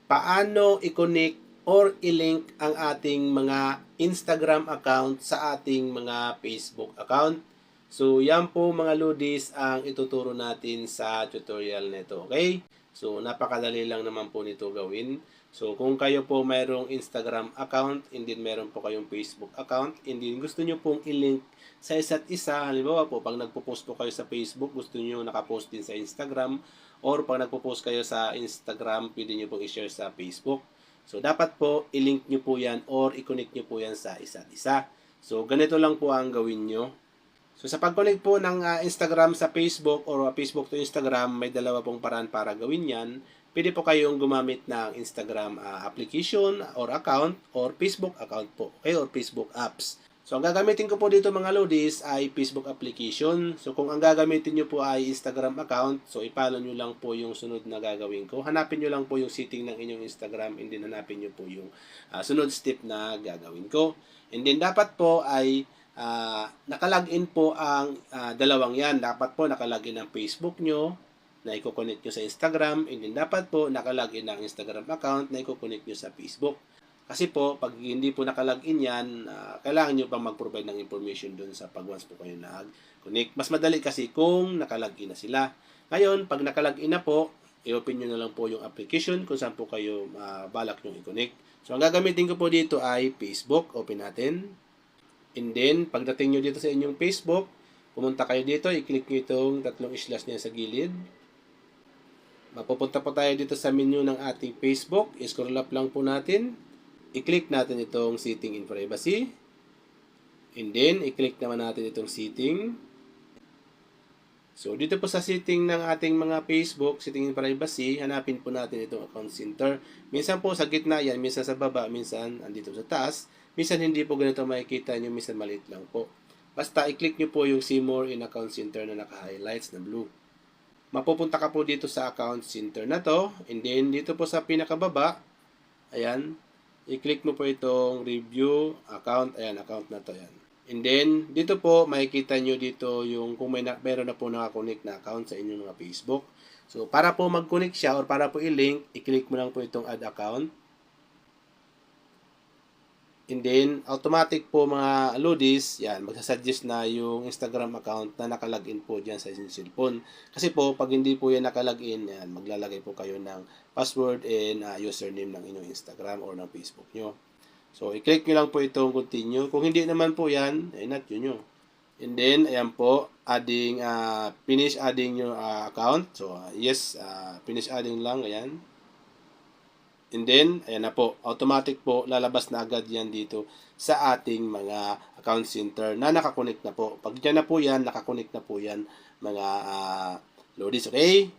paano i-connect or i-link ang ating mga Instagram account sa ating mga Facebook account. So, yan po mga Ludis ang ituturo natin sa tutorial nito. Okay? So, napakadali lang naman po nito gawin. So, kung kayo po mayroong Instagram account, and then meron po kayong Facebook account, and then gusto nyo pong i-link sa isa't isa, halimbawa po, pag nagpo-post po kayo sa Facebook, gusto nyo nakapost din sa Instagram, or pag nagpo-post kayo sa Instagram, pwede nyo pong i-share sa Facebook. So, dapat po, i-link nyo po yan or i-connect nyo po yan sa isa't isa. So, ganito lang po ang gawin nyo. So, sa pag-connect po ng Instagram sa Facebook or Facebook to Instagram, may dalawa pong paraan para gawin yan. Pwede po kayong gumamit ng Instagram application or account or Facebook account po, okay, or Facebook apps. So, ang gagamitin ko po dito mga Lodis ay Facebook application. So, kung ang gagamitin nyo po ay Instagram account, so ipalo nyo lang po yung sunod na gagawin ko. Hanapin nyo lang po yung setting ng inyong Instagram and then hanapin nyo po yung sunod step na gagawin ko. And then, dapat po ay nakalagin po ang dalawang yan. Dapat po nakalagin ang Facebook nyo na i-connect nyo sa Instagram, and then dapat po nakalagin ang Instagram account na i-connect nyo sa Facebook. Kasi po, pag hindi po nakalagin yan, kailangan nyo pang mag-provide ng information dun sa pag once po kayo nag-connect. Mas madali kasi kung nakalagin na sila. Ngayon, pag nakalagin na po, i-open nyo na lang po yung application kung saan po kayo balak nyo i-connect. So, ang gagamitin ko po dito ay Facebook. Open natin. And then, pagdating nyo dito sa inyong Facebook, pumunta kayo dito, i-click nyo itong tatlong slash niya sa gilid. Mapupunta po tayo dito sa menu ng ating Facebook. I-scroll up lang po natin. I-click natin itong setting in privacy. And then, i-click naman natin itong setting. So, dito po sa setting ng ating mga Facebook, setting in privacy, hanapin po natin itong account center. Minsan po sa gitna yan, minsan sa baba, minsan andito sa taas. Minsan hindi po ganito makikita nyo, minsan maliit lang po. Basta i-click nyo po yung see more in account center na naka-highlights na blue. Mapupunta ka po dito sa account center na to. And then, dito po sa pinakababa, ayan, i-click mo po itong review account. Ayan, account na to. Ayan. And then, dito po, makikita nyo dito yung kung meron na po nakakonect na account sa inyong mga Facebook. So, para po mag-connect siya or para po i-link, i-click mo lang po itong add account. And then, automatic po mga Lodis, yan, magsasuggest na yung Instagram account na nakalagin po dyan sa inyong cellphone. Kasi po, pag hindi po yan nakalagin, yan, maglalagay po kayo ng password and username ng inyong Instagram or ng Facebook nyo. So, i-click nyo lang po itong continue. Kung hindi naman po yan, ay not yun nyo. And then, ayan po, adding, finish adding your account. So, yes, finish adding lang, ayan. And then, ayan na po, automatic po, lalabas na agad yan dito sa ating mga account center na nakakonect na po. Pag dyan na po yan, nakakonect na po yan mga Lodis, okay?